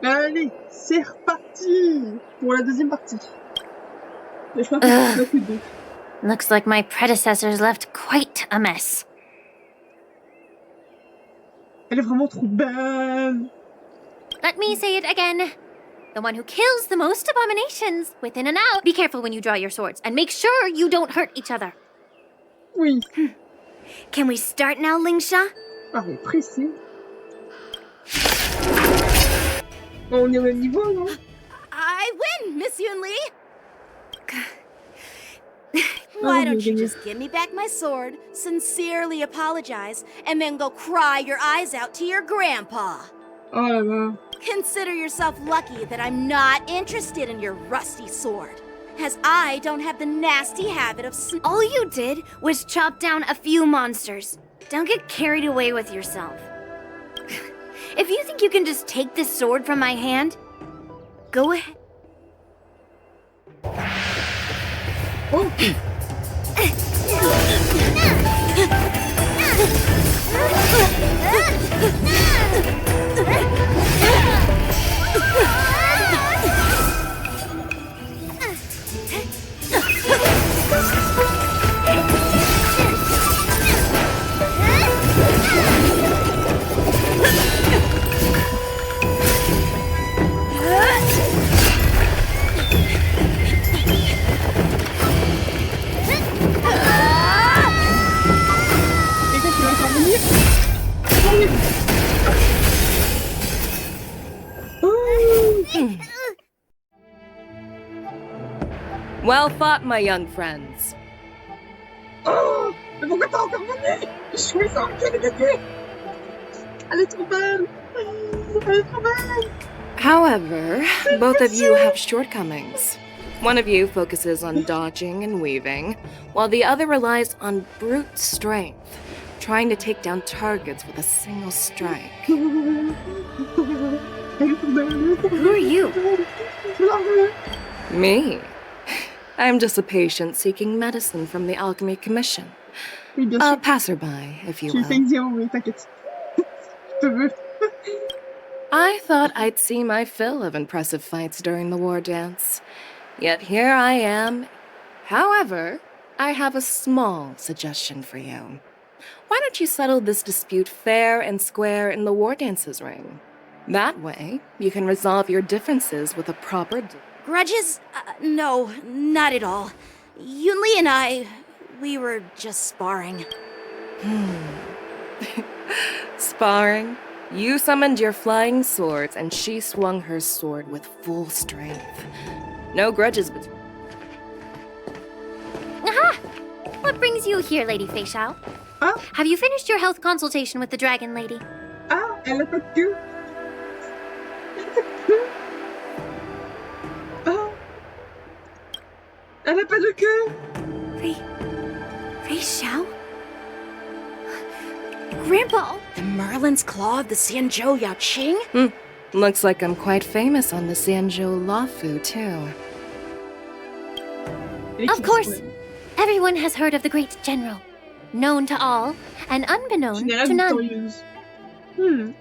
Allez, c'est reparti pour la deuxième partie. Je crois qu'il n'y en a que deux. Looks like my predecessors left quite a mess. Elle est vraiment trop belle. Let me say it again. The one who kills the most abominations, within and out. Be careful when you draw your swords, and make sure you don't hurt each other. Oui. Can we start now, Lingsha? Ah, mais pressé. On est au même niveau, non? I win, Miss Yunli! Why don't you just give me back my sword, sincerely apologize, and then go cry your eyes out to your grandpa? Oh là là. Consider yourself lucky that I'm not interested in your rusty sword, as I don't have the nasty habit of All you did was chop down a few monsters. Don't get carried away with yourself. If you think you can just take this sword from my hand, go ahead. Oh. Well fought, my young friends. Oh, mais pourquoi t'as encore gagné? Je suis sûr qu'elle a gagné. Elle est trop belle. Elle est trop belle. However, both of you have shortcomings. One of you focuses on dodging and weaving, while the other relies on brute strength, trying to take down targets with a single strike. Who are you? Me? I'm just a patient seeking medicine from the Alchemy Commission. Oui, bien A sûr. passerby, if you Je suis will. feixiao, mais t'inquiète. Je te veux. I thought I'd see my fill of impressive fights during the war dance. Yet here I am. However, I have a small suggestion for you. Why don't you settle this dispute fair and square in the war dances ring? That way, you can resolve your differences with a proper... grudges? No, not at all. Yunli and we were just sparring. Sparring? You summoned your flying swords, and she swung her sword with full strength. No grudges between... Aha! What brings you here, Lady Feixiao? Ah, Have you finished your health consultation with the dragon lady? ah, elle a pas de queue. Elle a pas de queue. Ah. Elle a pas de queue. Feixiao? Grandpa! The Merlin's Claw of the Xianzhou Yaoqing? Looks like I'm quite famous on the Xianzhou Lafu, too. Of course, everyone has heard of the great general. Known to all, and unbeknown Générale to none. victorieuse.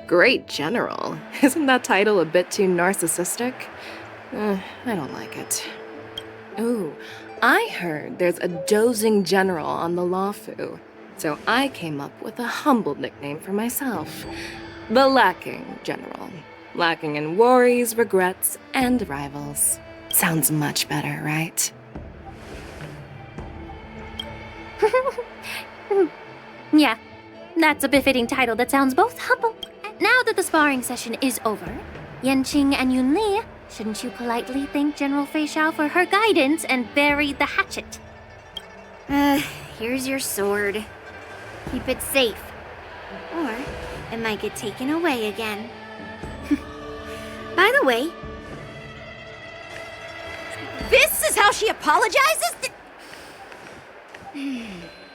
Great General. Isn't that title a bit too narcissistic? I don't like it. Ooh, I heard there's a dozing general on the Lafu, so I came up with a humble nickname for myself. The Lacking General. Lacking in worries, regrets, and rivals. Sounds much better, right? Yeah, that's a befitting title that sounds both humble. Now that the sparring session is over, Yanqing and Yunli, shouldn't you politely thank General Feixiao for her guidance and bury the hatchet? Here's your sword. Keep it safe. Or it might get taken away again. By the way, This is how she apologizes?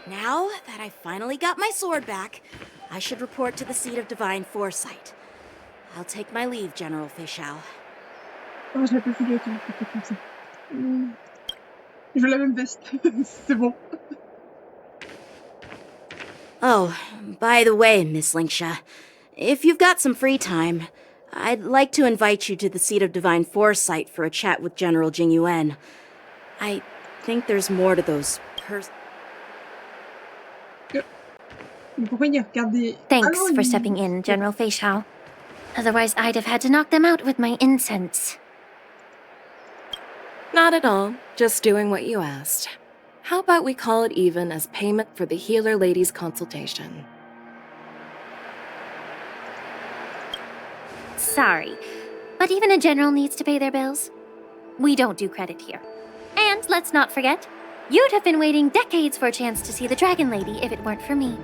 Now that I finally got my sword back, I should report to the seat of divine foresight. I'll take my leave, General Feixiao. Oh, je l'ai pas fait gâteau, c'est comme ça. Je veux la même veste. C'est bon. Oh, by the way, Miss Lingsha, if you've got some free time, I'd like to invite you to the seat of divine foresight for a chat with General Jingyuan. I think there's more to those Mais pourquoi il a regardé... Thanks Ah non, for il- stepping in, General Feixiao. Otherwise, I'd have had to knock them out with my incense. Not at all. Just doing what you asked. How about we call it even as payment for the healer lady's consultation? Sorry, but even a general needs to pay their bills. We don't do credit here. And let's not forget, you'd have been waiting decades for a chance to see the Dragon Lady if it weren't for me.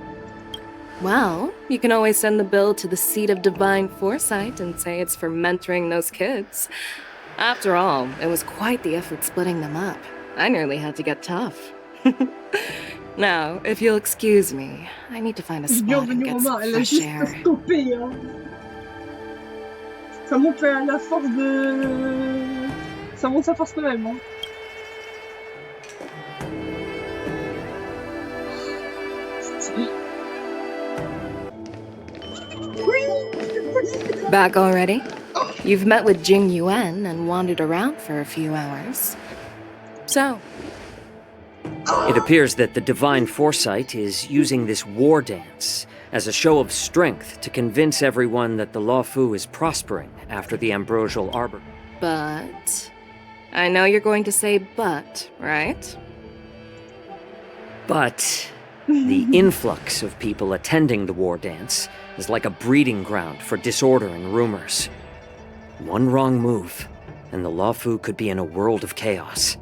Well, you can always send the bill to the seat of divine foresight and say it's for mentoring those kids. After all, it was quite the effort splitting them up. I nearly had to get tough. Now, if you'll excuse me, I need to find a spot and Bienvenue get Romain, some elle a fresh juste air. stoppé. Hein. Ça montre la force de... Ça montre sa force quand même. Hein. Stylé. Back already? You've met with Jing Yuan and wandered around for a few hours. So, It appears that the Divine Foresight is using this war dance as a show of strength to convince everyone that the Luofu is prospering after the Ambrosial Arbor. but... I know you're going to say but, right? But the influx of people attending the war dance is like a breeding ground for disorder and rumors. One wrong move, and the Luofu could be in a world of chaos.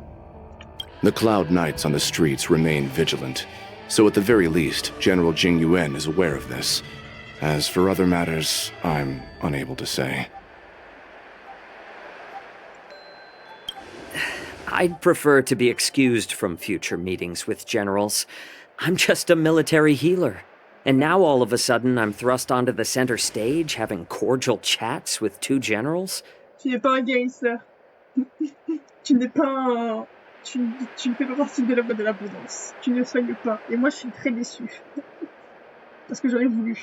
The Cloud Knights on the streets remain vigilant, so at the very least, General Jing Yuan is aware of this. As for other matters, I'm unable to say. I'd prefer to be excused from future meetings with generals. I'm just a military healer. And now all of a sudden I'm thrust onto the center stage having cordial chats with two generals? Tu n'es pas un guérisseur. Tu n'es pas un... Tu ne fais pas partie de la voie de l'abondance. Tu ne soignes pas. Et moi, je suis très déçue. Parce que j'aurais voulu.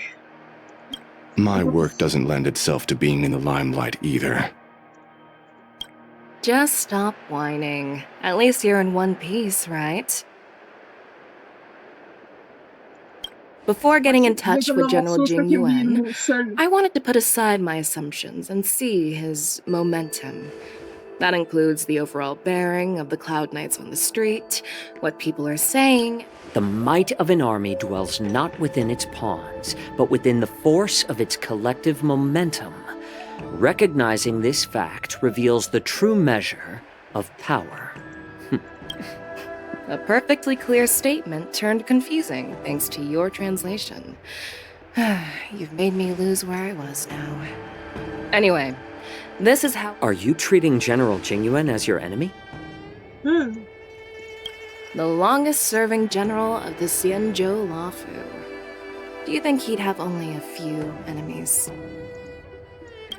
My work doesn't lend itself to being in the limelight either. Just stop whining. At least you're in one piece, right? Before getting in touch with General Jing Yuan, I wanted to put aside my assumptions and see his momentum. That includes the overall bearing of the Cloud Knights on the street, what people are saying. The might of an army dwells not within its pawns, but within the force of its collective momentum. Recognizing this fact reveals the true measure of power. A perfectly clear statement turned confusing thanks to your translation. You've made me lose where I was now. Anyway, this is how... Are you treating General Jingyuan as your enemy? Hmm. The longest-serving general of the Xianzhou Luofu. Do you think he'd have only a few enemies?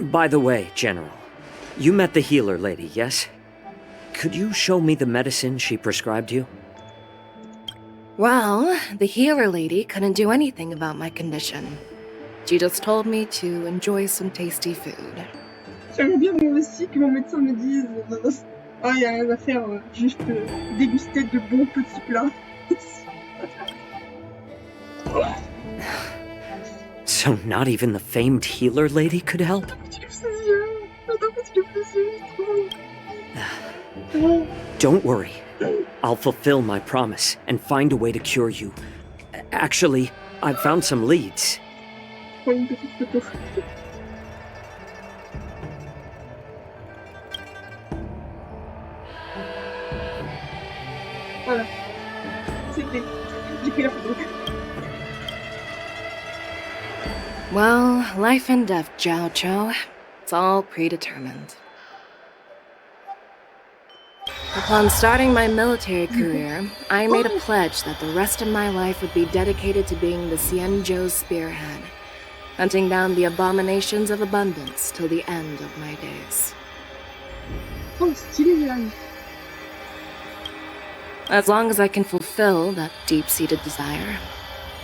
By the way, General, you met the healer lady, yes? Could you show me the medicine she prescribed you? Well, the healer lady couldn't do anything about my condition. She just told me to enjoy some tasty food. J'aimerais bien moi aussi que mon médecin me dise ah, il n'y a rien à faire, juste déguster de bons petits plats. So not even the famed healer lady could help? Don't worry. I'll fulfill my promise and find a way to cure you. Actually, I've found some leads. Prends une petite photo. Voilà. C'est fait. J'ai pris la photo. Well, life and death, Jiao Chou. It's all predetermined. Upon starting my military career, I made a pledge that the rest of my life would be dedicated to being the Xianzhou spearhead, hunting down the abominations of abundance till the end of my days. Oh, stylé, là. As long as I can fulfill that deep-seated desire,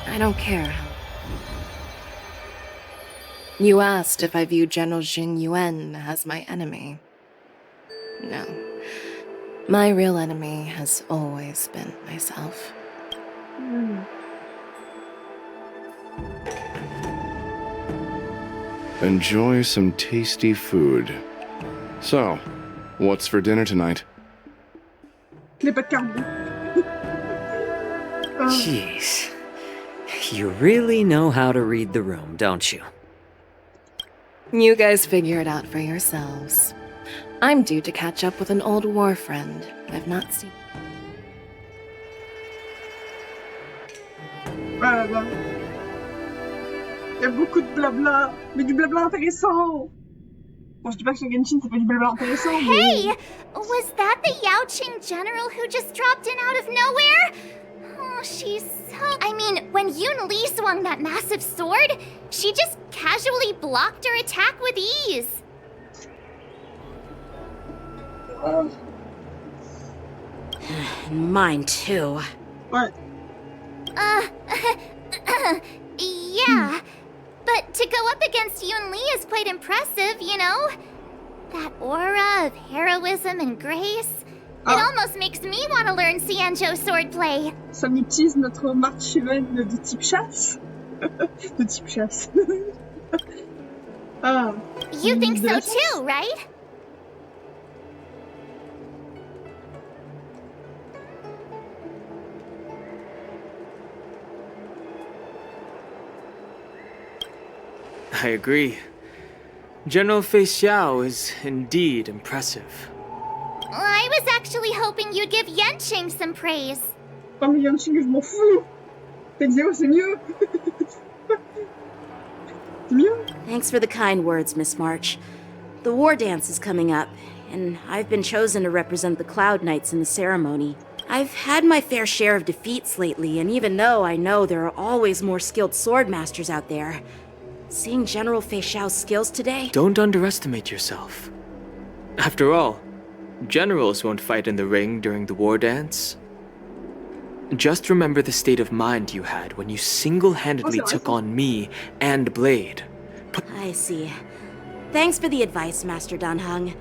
I don't care how. You asked if I view General Jing Yuan as my enemy. No. My real enemy has always been myself. Enjoy some tasty food. So, what's for dinner tonight? Les pâtes carbo. Jeez. You really know how to read the room, don't you? You guys figure it out for yourselves. I'm due to catch up with an old war friend I've not seen. Voilà, là. Il y a beaucoup de blabla, mais du blabla intéressant. Bon, je dis pas que sur Genshin c'est pas du blabla intéressant, mais... Hey! Was that the Yanqing general who just dropped in out of nowhere? Oh, she's so... I mean, when Yunli swung that massive sword, she just casually blocked her attack with ease. Mine too. Ouais. Yeah. But to go up against Yunli is quite impressive, you know? That aura of heroism and grace. It almost makes me want to learn Xianzhou swordplay. Ça utilise notre marche humaine de type chasse. De type chasse. Ah. You think so too, right? I agree. General Feixiao is indeed impressive. I was actually hoping you'd give Yanqing some praise. Oh mais Yanqing, je m'en fous. Feixiao, c'est mieux. C'est mieux. Thanks for the kind words, Miss March. The war dance is coming up, and I've been chosen to represent the Cloud Knights in the ceremony. I've had my fair share of defeats lately, and even though I know there are always more skilled sword masters out there, seeing General Feixiao's skills today... Don't underestimate yourself. After all, generals won't fight in the ring during the war dance. Just remember the state of mind you had when you single-handedly took on me and Blade. I see. Thanks for the advice, Master Danheng.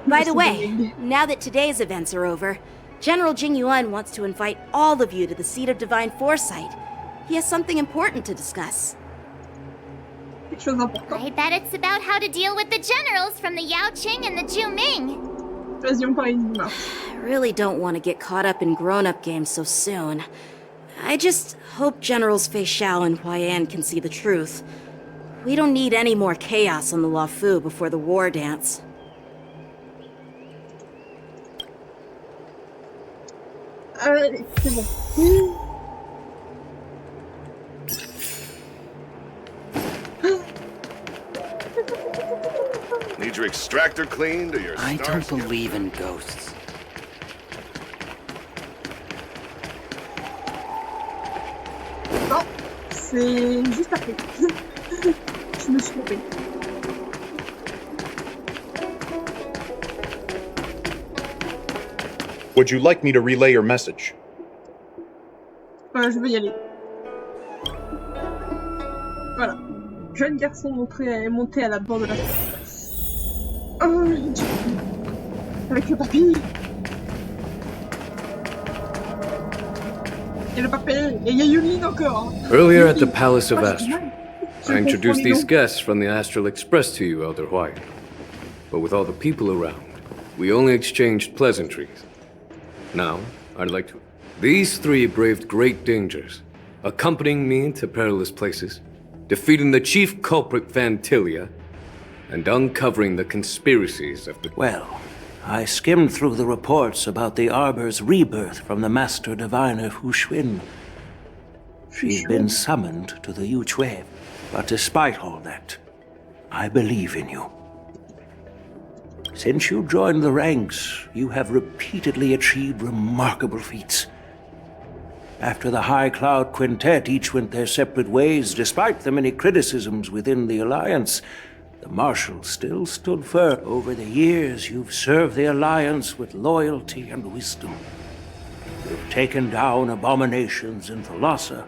By the way, now that today's events are over, General Jing Yuan wants to invite all of you to the seat of divine foresight. He has something important to discuss. Quelque chose d'important. I bet it's about how to deal with the generals from the Yaoqing and the Zhuming. Vas-y, on parle une marche. I really don't want to get caught up in grown-up games so soon. I just hope Generals Feixiao and Huaiyan can see the truth. We don't need any more chaos on the Luofu before the war dance. Allez, c'est bon. Need your extractor cleaned or your I stars don't believe in ghosts. Non, c'est juste après. Je me suis trompée. Would you like me to relay your message? Voilà, je vais y aller. Voilà. Jeune garçon monté à la bord de la surface. Oh, avec le papy. Et le papy. Et il y a Yunli encore. Earlier at the Palace of Oh, Astral, I introduced these guests from the Astral Express to you, Elder White. But with all the people around, we only exchanged pleasantries. Now, I'd like to... These three braved great dangers, accompanying me to perilous places, defeating the chief culprit Vantilia, and uncovering the conspiracies of the... Well, I skimmed through the reports about the Arbor's rebirth from the Master Diviner Fu Xuan. She's been summoned to the Yuchui, but despite all that, I believe in you. Since you joined the ranks, you have repeatedly achieved remarkable feats. After the High Cloud Quintet each went their separate ways, despite the many criticisms within the Alliance, the Marshal still stood firm. Over the years, you've served the Alliance with loyalty and wisdom. You've taken down abominations in Thalassa,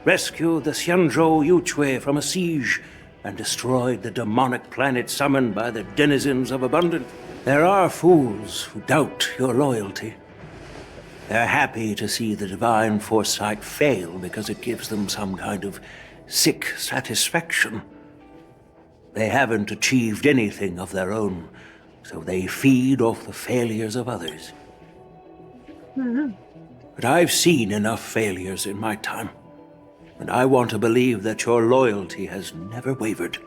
rescued the Xianzhou Yuchui from a siege, and destroyed the demonic planet summoned by the denizens of abundance. There are fools who doubt your loyalty. They're happy to see the divine foresight fail because it gives them some kind of sick satisfaction. They haven't achieved anything of their own, so they feed off the failures of others. But I've seen enough failures in my time, and I want to believe that your loyalty has never wavered.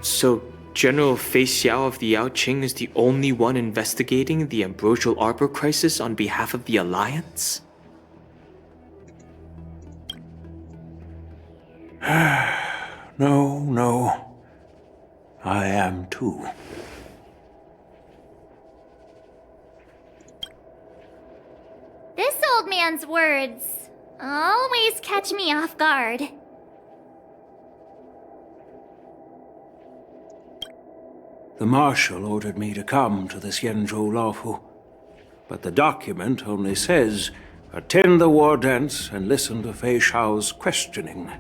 So, General feixiao of the Yanqing is the only one investigating the Ambrosial Arbor crisis on behalf of the Alliance? No. I am too. This old man's words always catch me off guard. The Marshal ordered me to come to the Xianzhou Laofu, but the document only says, attend the war dance and listen to feixiao's questioning.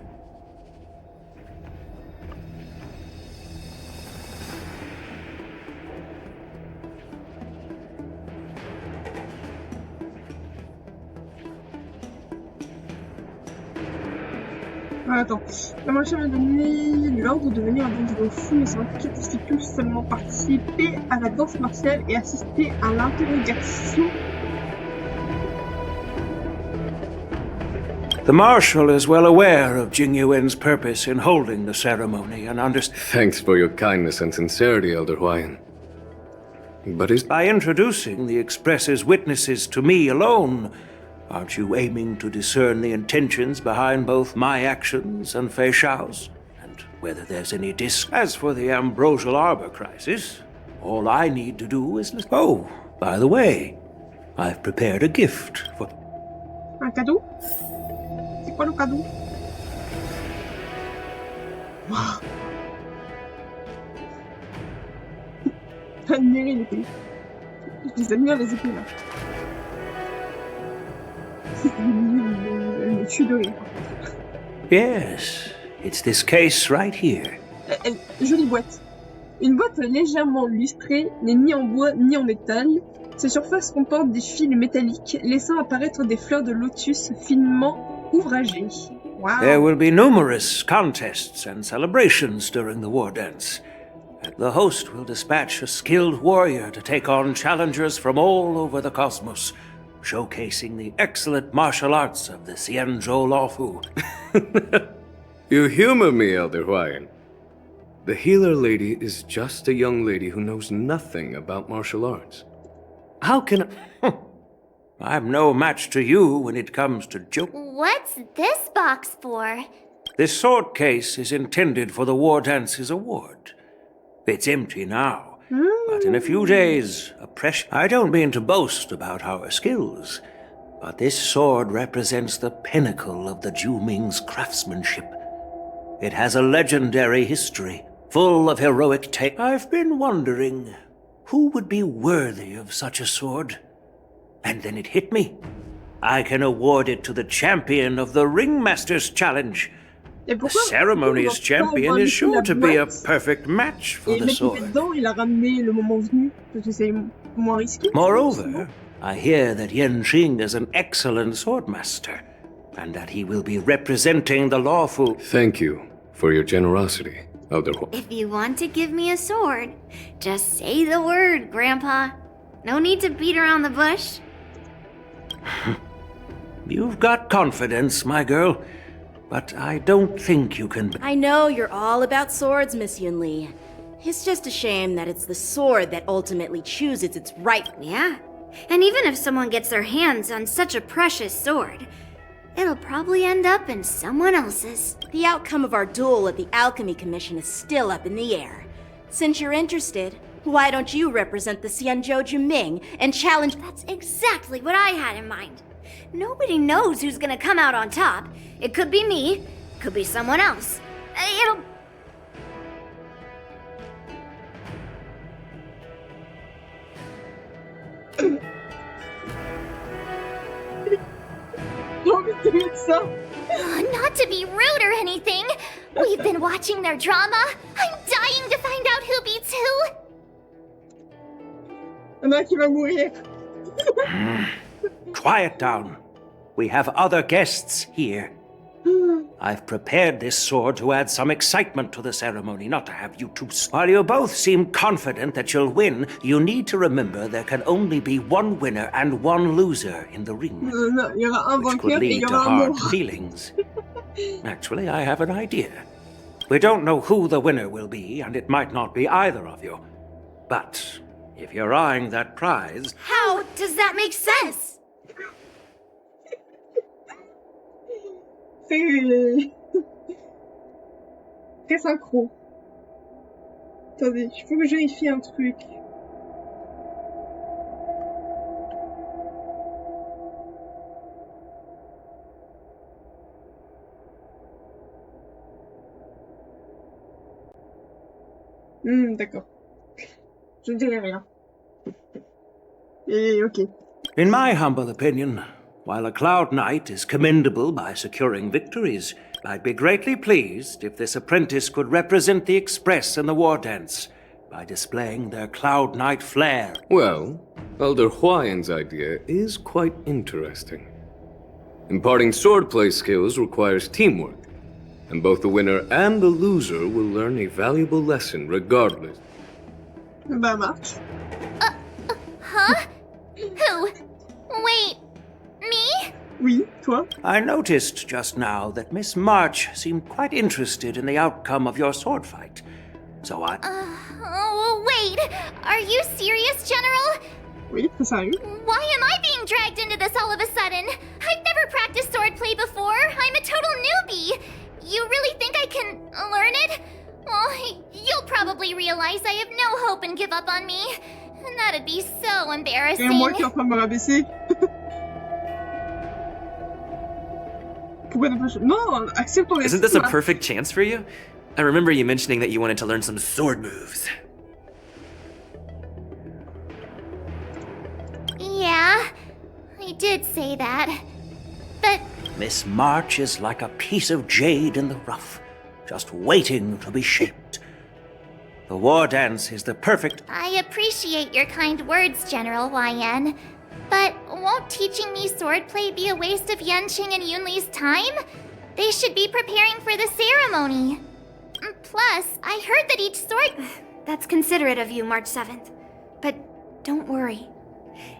Attends, la marchand m'a donné l'ordre de venir à Bonjour, mais c'est indiqué que stipule seulement participer à la danse martiale et assister à l'interrogation. The Marshal is well aware of Jing Yuan's purpose in holding the ceremony and understands. Thanks for your kindness and sincerity, Elder Huayan. But by introducing the Express's witnesses to me alone, aren't you aiming to discern the intentions behind both my actions and feixiao's? And whether there's any As for the Ambrosial Arbor crisis, all I need to do is listen. Oh, by the way, I've prepared a gift for... Un cadeau? C'est quoi le cadeau? Admirer l'épée. Je les admire les épées là. Elle me tue de rire. Yes, it's this case right here. Jolie boîte. Une boîte légèrement lustrée, n'est ni en bois ni en métal. Sa surface comporte des fils métalliques, laissant apparaître des fleurs de lotus finement ouvragées. Wow. There will be numerous contests and celebrations during the war dance. The host will dispatch a skilled warrior to take on challengers from all over the cosmos, showcasing the excellent martial arts of the Xianzhou Laofu. You humor me, Elder Huayan. The healer lady is just a young lady who knows nothing about martial arts. How can I... I'm no match to you when it comes to joke. What's this box for? This sword case is intended for the War Dance's award. It's empty now, but in a few days, I don't mean to boast about our skills, but this sword represents the pinnacle of the Zhuming's craftsmanship. It has a legendary history, full of heroic tales. I've been wondering, who would be worthy of such a sword? And then it hit me. I can award it to the champion of the Ringmaster's Challenge. The ceremony's champion is sure to be a perfect match for the sword. Moreover, I hear that Yanqing is an excellent swordmaster, and that he will be representing the lawful... Thank you for your generosity, Elder Huayan. If you want to give me a sword, just say the word, Grandpa. No need to beat around the bush. You've got confidence, my girl. But I don't think you can... I know you're all about swords, Miss Yunli. It's just a shame that it's the sword that ultimately chooses its right. Yeah, and even if someone gets their hands on such a precious sword, it'll probably end up in someone else's. The outcome of our duel at the Alchemy Commission is still up in the air. Since you're interested, why don't you represent the Xianzhou Juming and challenge... That's exactly what I had in mind. Nobody knows who's gonna come out on top. It could be me, could be someone else. It'll... Not to be rude or anything, We've been watching their drama. I'm dying to find out who beats who. Il y en a un qui va mourir. Quiet down. We have other guests here. I've prepared this sword to add some excitement to the ceremony, not to have you two. While you both seem confident that you'll win, you need to remember there can only be one winner and one loser in the ring. Non, il y aura un Which could vainqueur et il lead y to aura un hard mort. feelings. Actually, I have an idea. We don't know who the winner will be, and it might not be either of you. But if you're eyeing that prize, How does that make sense? C'est... Très synchro. Attendez, il faut que je vérifie un truc. D'accord. Je ne dirai rien. Et ok. in my humble opinion, while a Cloud Knight is commendable by securing victories, I'd be greatly pleased if this apprentice could represent the Express in the war dance by displaying their Cloud Knight flair. Well, Elder Huayan's idea is quite interesting. Imparting swordplay skills requires teamwork, and both the winner and the loser will learn a valuable lesson regardless. Bah marche. Huh? Who? Wait, me? Oui, toi. I noticed just now that Miss March seemed quite interested in the outcome of your sword fight. So Oh, wait. Are you serious, General? Oui, très sérieux. Why am I being dragged into this all of a sudden? I've never practiced swordplay before. I'm a total newbie. You really think I can learn it? Well, you'll probably realize I have no hope and give up on me. And that'd be so embarrassing. Et moi qui est en train de me rabaisser. Pourquoi ne pas... Non, accepte ton Isn't this a esprit, perfect chance for you? I remember you mentioning that you wanted to learn some sword moves. Yeah, I did say that. But Miss March is like a piece of jade in the rough, just waiting to be shaped. The war dance is the perfect... I appreciate your kind words, General Huayan. But won't teaching me swordplay be a waste of Yanqing and Yunli's time? They should be preparing for the ceremony. Plus, I heard that each sword... That's considerate of you, March 7th. But don't worry.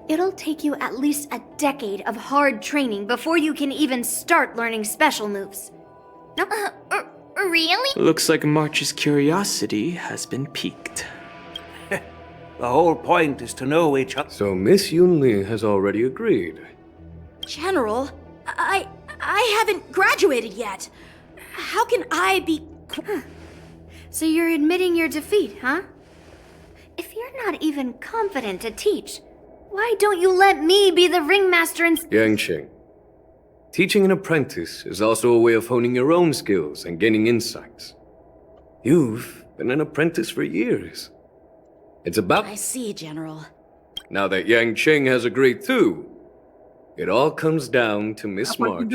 It'll take you at least a decade of hard training before you can even start learning special moves. Really? Looks like March's curiosity has been piqued. The whole point is to know each other. So Miss Yunli has already agreed. General, I haven't graduated yet. How can I be... So you're admitting your defeat, huh? If you're not even confident to teach, why don't you let me be the ringmaster and... Yanqing, teaching an apprentice is also a way of honing your own skills and gaining insights. You've been an apprentice for years. It's about... I see, General. Now that Yanqing has agreed too, it all comes down to Miss March.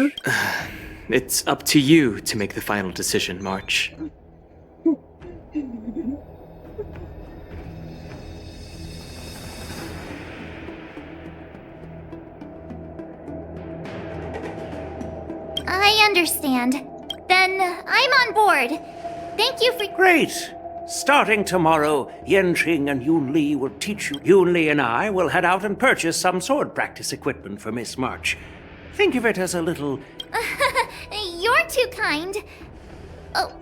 It's up to you to make the final decision, March. I understand. Then I'm on board. Thank you for... Great! Starting tomorrow, Yanqing and Yunli will teach you. Yunli and I will head out and purchase some sword practice equipment for Miss March. Think of it as a little... You're too kind.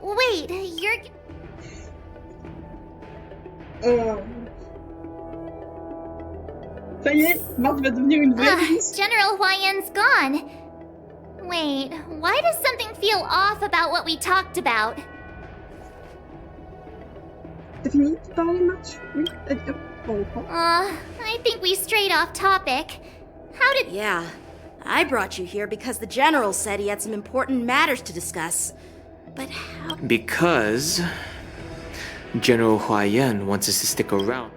Wait, you're... Ça y est, Marthe va devenir une vraie ministre. General Huayan's gone. Wait, why does something feel off about what we talked about? T'as fini de parler, March? Oui. On reprend. I think we strayed off topic. How did... Yeah, I brought you here because the General said he had some important matters to discuss. But how... Because General Huayan wants us to stick around.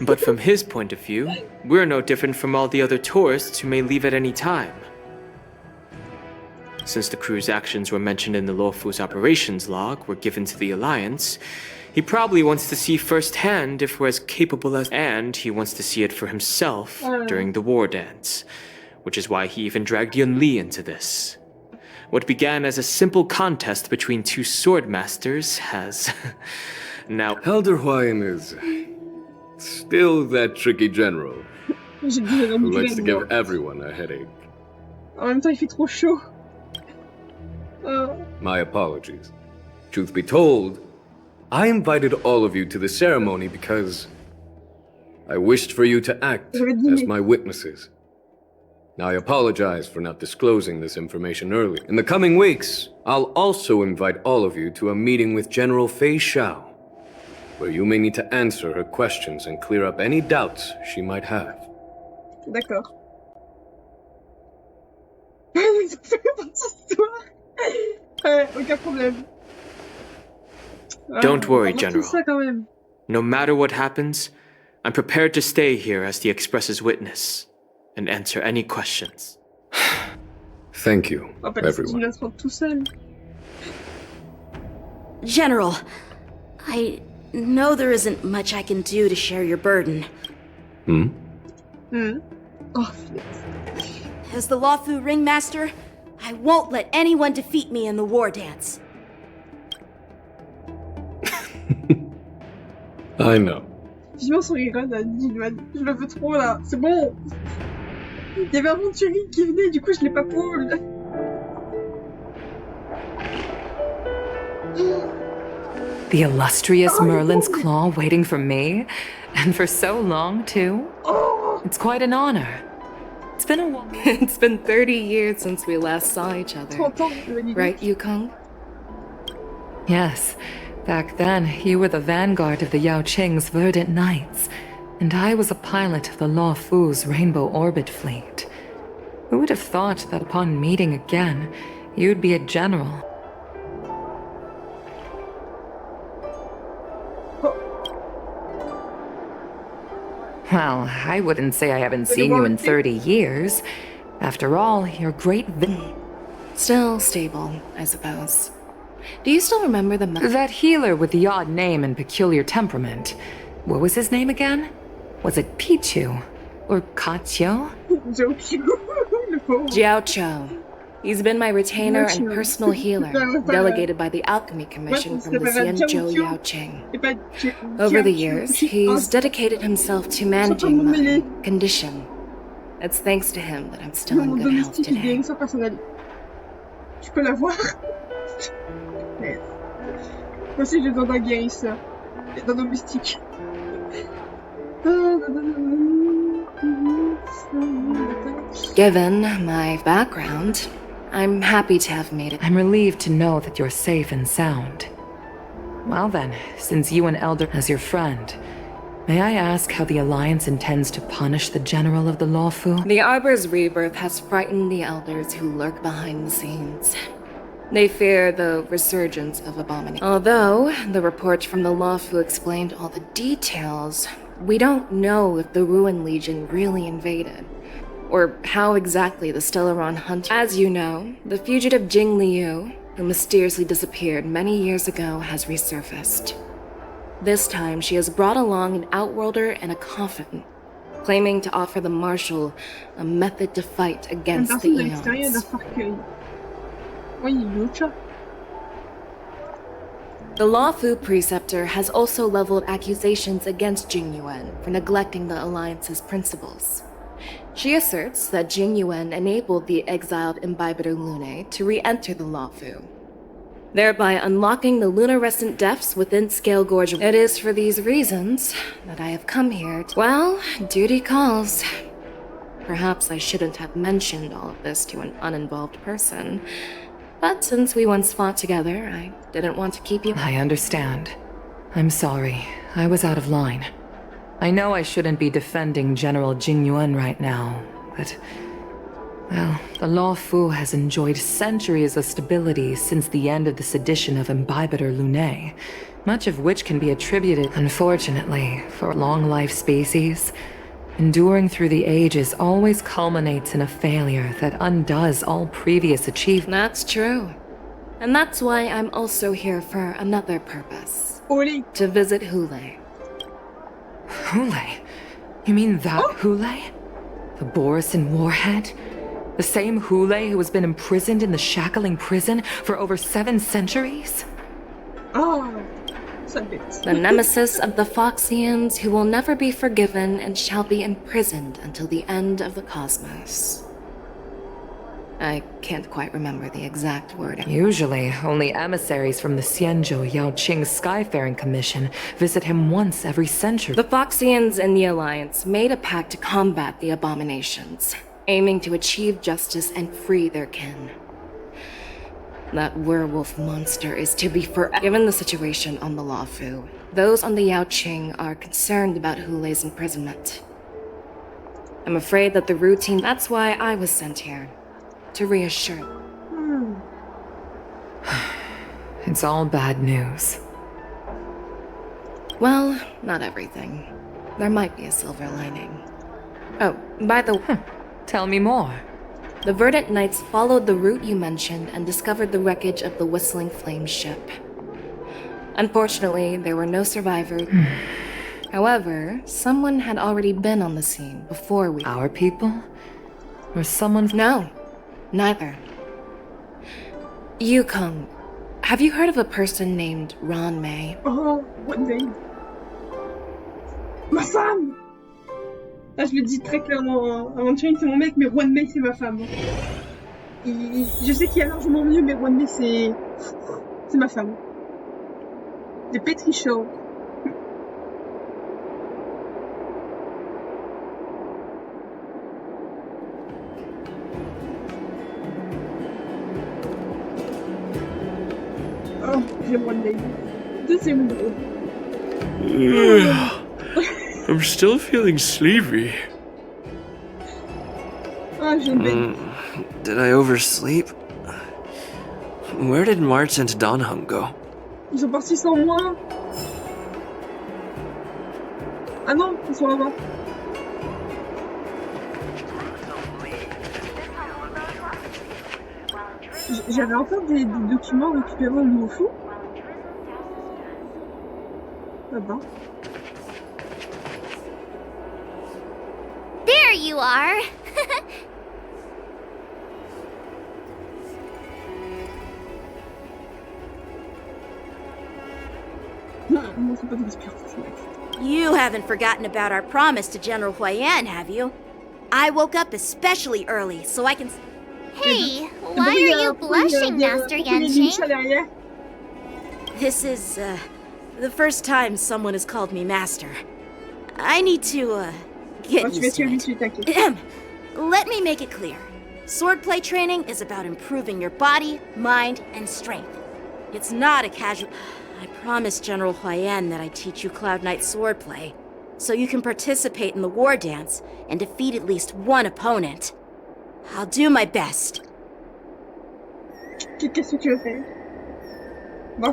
But from his point of view, we're no different from all the other tourists who may leave at any time. since the crew's actions were mentioned in the Luofu's operations log were given to the Alliance, he probably wants to see firsthand if we're as capable as, and he wants to see it for himself during the war dance, which is why he even dragged Yunli into this. What began as a simple contest between two sword masters has now... Elder Huayan is still that tricky general who likes to give everyone a headache. En même temps, il fait trop chaud. My apologies. Truth be told, I invited all of you to the ceremony because I wished for you to act as my witnesses. I apologize for not disclosing this information earlier. In the coming weeks, I'll also invite all of you to a meeting with General Feixiao, where you may need to answer her questions and clear up any doubts she might have. D'accord. Aucun problème. Don't worry, General. No matter what happens, I'm prepared to stay here as the Express's witness and answer any questions. Thank you, everyone. General, I know there isn't much I can do to share your burden. Oh, As the Luofu ringmaster, I won't let anyone defeat me in the war dance. I know. Vivement son rigon a dit, je le veux trop là, c'est bon. Il y avait un Venturi qui venait, du coup je l'ai pas pull. The illustrious Merlin's claw waiting for me? And for so long, too? It's quite an honor. It's been a while. It's been 30 years since we last saw each other. Right, Yukong? Yes. Back then, you were the vanguard of the Yanqing's Verdant Knights, and I was a pilot of the Luofu's Rainbow Orbit fleet. Who would have thought that upon meeting again, you'd be a general? Well, I wouldn't say I haven't seen you in 30 years. After all, your great Still stable, I suppose. Do you still remember that healer with the odd name and peculiar temperament? What was his name again? Was it Pichu? Or Kachio? Jiaoqiu. He's been my retainer and personal healer, delegated by the Alchemy Commission from the Xianzhou Yaoqing. Over the years, he's dedicated himself to managing my condition. It's thanks to him that I'm still in good health today. Tu peux la voir? Moi aussi j'ai besoin d'un guérisseur et d'un domestique. Given my background, I'm happy to have made it. I'm relieved to know that you're safe and sound. Well then, since you and Elder as your friend, may I ask how the Alliance intends to punish the General of the Luofu? The Arbor's rebirth has frightened the Elders who lurk behind the scenes. They fear the resurgence of abomination. Although the report from the Luofu explained all the details, we don't know if the Ruin Legion really invaded, or how exactly the Stellaron Hunter. As you know, the fugitive Jing Liu, who mysteriously disappeared many years ago, has resurfaced. This time, she has brought along an Outworlder and a coffin, claiming to offer the Marshal a method to fight against the Eons. The Luofu Preceptor has also leveled accusations against Jing Yuan for neglecting the Alliance's principles. She asserts that Jing Yuan enabled the exiled Imbibitor Lunae to re-enter the Luofu, thereby unlocking the lunarescent depths within Scale Gorge. It is for these reasons that I have come here to... Well, duty calls. Perhaps I shouldn't have mentioned all of this to an uninvolved person, but since we once fought together, I didn't want to keep you... I understand. I'm sorry. I was out of line. I know I shouldn't be defending General Jing Yuan right now, but... Well, the Luofu has enjoyed centuries of stability since the end of the sedition of Imbibitor Lunae, much of which can be attributed, unfortunately, for long-life species. Enduring through the ages always culminates in a failure that undoes all previous achievements. That's true. And that's why I'm also here for another purpose. Oli. To visit Hule. Hule? You mean that Hule? The Borisin warhead? The same Hule who has been imprisoned in the Shackling prison for over 7 centuries? Oh, the nemesis of the Foxians who will never be forgiven and shall be imprisoned until the end of the cosmos. I can't quite remember the exact wording. Usually, only emissaries from the Xianzhou Yaoqing Skyfaring Commission visit him once every century. The Foxians and the Alliance made a pact to combat the abominations, aiming to achieve justice and free their kin. That werewolf monster is to be forever. Given the situation on the Luofu, those on the Yaoqing are concerned about Hule's imprisonment. I'm afraid that the routine. That's why I was sent here. To reassure. It's all bad news. Well, not everything. There might be a silver lining. Oh, by the way. Tell me more. The Verdant Knights followed the route you mentioned and discovered the wreckage of the Whistling Flame ship. Unfortunately, there were no survivors. However, someone had already been on the scene before we... Our people? Or someone... No, neither. Yukong, have you heard of a person named Ron May? Oh, what name? Ma femme! Là, je le dis très clairement, Yanqing c'est mon mec, mais Ron May c'est ma femme. Je sais qu'il y a largement mieux, mais Ron May c'est ma femme. De pétrichor. Oh, j'aime Ron May. Deuxième gros. I'm still feeling sleepy. Ah, j'aime Did I oversleep? Where did March and Donhung go? Ils sont partis sans moi. Ah non, ils sont là-bas. J'avais encore des documents récupérés au Luofu. Là-bas. There you are! You haven't forgotten about our promise to General Huayan, have you? I woke up especially early so I can... Hey, why are you blushing, Master Yanqing? This is, the first time someone has called me Master. I need to, get used to it. Let me make it clear. Swordplay training is about improving your body, mind, and strength. It's not a casual... I promised General Huayan that I'd teach you Cloud Knight swordplay, so you can participate in the war dance and defeat at least one opponent. I'll do my best. Qu'est-ce que tu veux faire?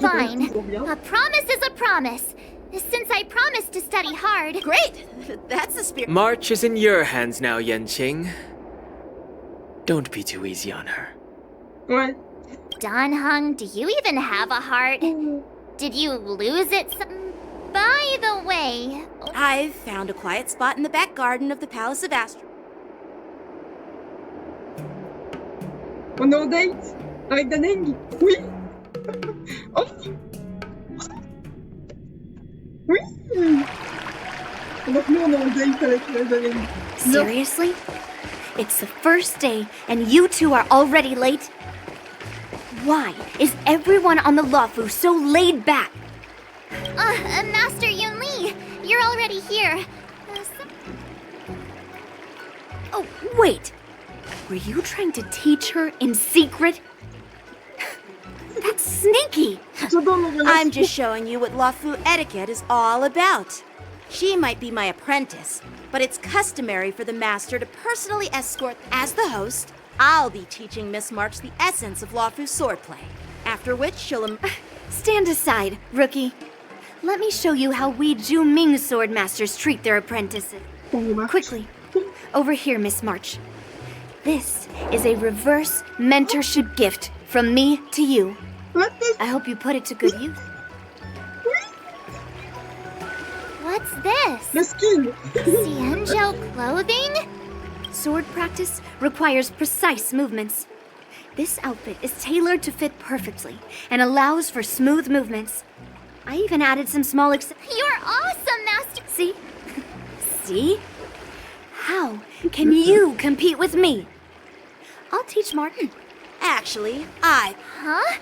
Fine. A promise is a promise. Since I promised to study hard. Great! That's the spirit. March is in your hands now, Yanqing. Don't be too easy on her. Ouais. Donhung, do you even have a heart? Did you lose it By the way... I've found a quiet spot in the back garden of the Palace of Astro. On est en date avec Daneng? Oui. Oh. Oui. Donc nous on est en date avec Daneng. Seriously? It's the first day and you two are already late? Why is everyone on the Luofu so laid back? Master Yunli, you're already here. Oh, wait. Were you trying to teach her in secret? That's sneaky. I'm just showing you what Luofu etiquette is all about. She might be my apprentice, but it's customary for the master to personally escort. As the host, I'll be teaching Miss March the essence of Luofu swordplay, after which she'll... Stand aside, rookie. Let me show you how we Zhu Ming sword masters treat their apprentices. Quickly, over here, Miss March. This is a reverse mentorship gift from me to you. I hope you put it to good use. What's this? Le skin. Ciangel clothing? Sword practice requires precise movements. This outfit is tailored to fit perfectly and allows for smooth movements. I even added some small You're awesome, Master! See? See? How can you compete with me? I'll teach Martin. Actually, Huh?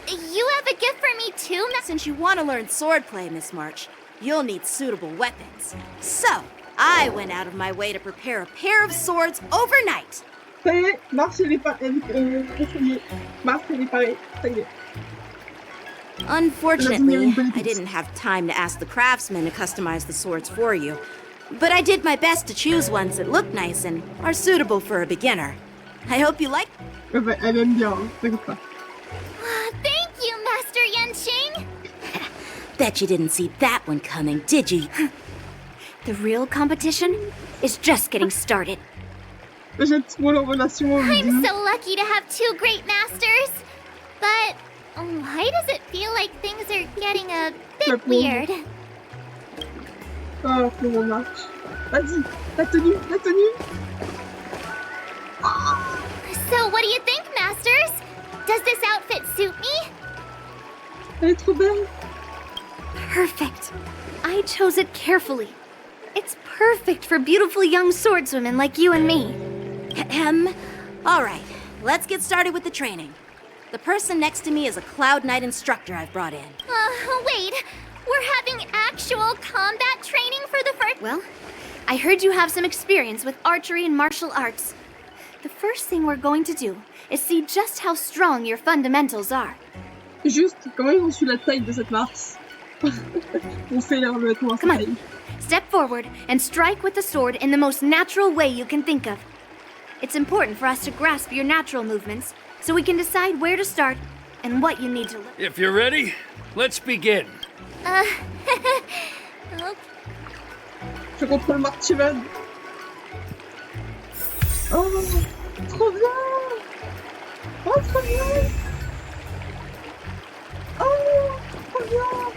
You have a gift for me too, Since you want to learn swordplay, Miss March, you'll need suitable weapons. So, I went out of my way to prepare a pair of swords overnight. Ça y est, Marche elle est pas... Marche elle est parée. Ça y est. Unfortunately, I didn't have time to ask the craftsman to customize the swords for you. But I did my best to choose ones that look nice and are suitable for a beginner. I hope you like... Elle aime bien, hein, t'inquiète pas. Thank you, Master Yanqing! Bet you didn't see that one coming, did you? The real competition is just getting started. J'aime trop leur relation. I'm so lucky to have two great masters. But why does it feel like things are getting a bit weird? Oh, comment marche. Vas-y, la tenue, la tenue. So what do you think, Masters? Does this outfit suit me? Elle est trop belle. Perfect. I chose it carefully. It's perfect for beautiful young swordswomen like you and me. All right, let's get started with the training. The person next to me is a Cloud Knight instructor I've brought in. Wait. We're having actual combat training for the first... Well, I heard you have some experience with archery and martial arts. The first thing we're going to do is see just how strong your fundamentals are. Juste, comment ils ont su la taille de cette Mars? On fait leur vêtement à sa Come taille. on, step forward and strike with the sword in the most natural way you can think of. It's important for us to grasp your natural movements so we can decide where to start and what you need to learn. If you're ready, let's begin. Je contrôle Martivan. Oh, trop bien. Oh, trop bien. Oh, trop bien.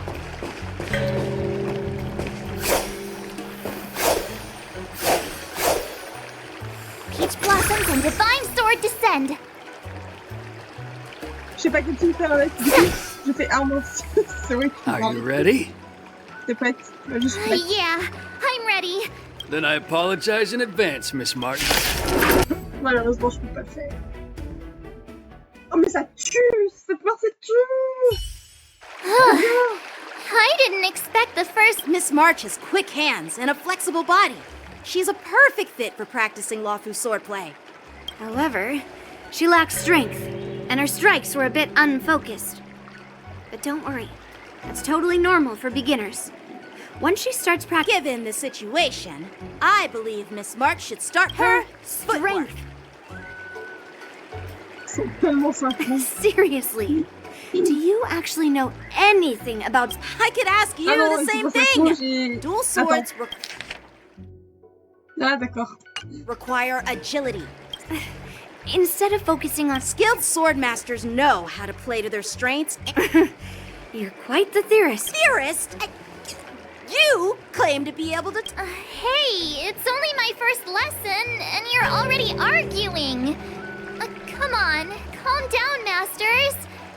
Peach blossoms and divine sword descend. Je sais pas quel type faire avec. Je fais armor. C'est vrai que Are you ready? T'es prête? Je suis prête. Yeah, I'm ready. Then I apologize in advance, Miss Martin. Malheureusement, je peux pas le faire. Oh, mais ça tue! Cette part, ça tue! I didn't expect the first... Miss March has quick hands and a flexible body. She's a perfect fit for practicing Lawfu swordplay. However, she lacks strength, and her strikes were a bit unfocused. But don't worry, that's totally normal for beginners. Once she starts practicing... Given the situation, I believe Miss March should start her strength. C'est tellement simple. Seriously, do you actually know anything about... I could ask you the same thing. Dual swords d'accord. require agility. Instead of focusing on... Skilled sword masters know how to play to their strengths. You're quite the theorist. Theorist? You claim to be able to... Hey, it's only my first lesson, and you're already arguing. Come on, calm down, Masters.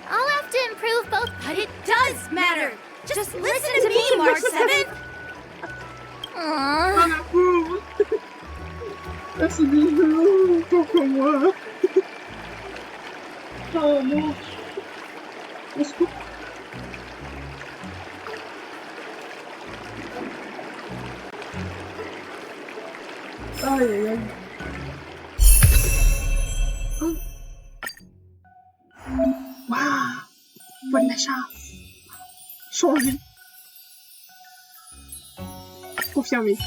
I'll have to improve both... But it does matter. Just listen to me, Mark 7. Ah, la pauvre. Elle se dit non, pourquoi moi? Oh non. On se coupe. Aïe aïe aïe. Oh. Waouh. Voix de la chasse. Changé. Confirmé.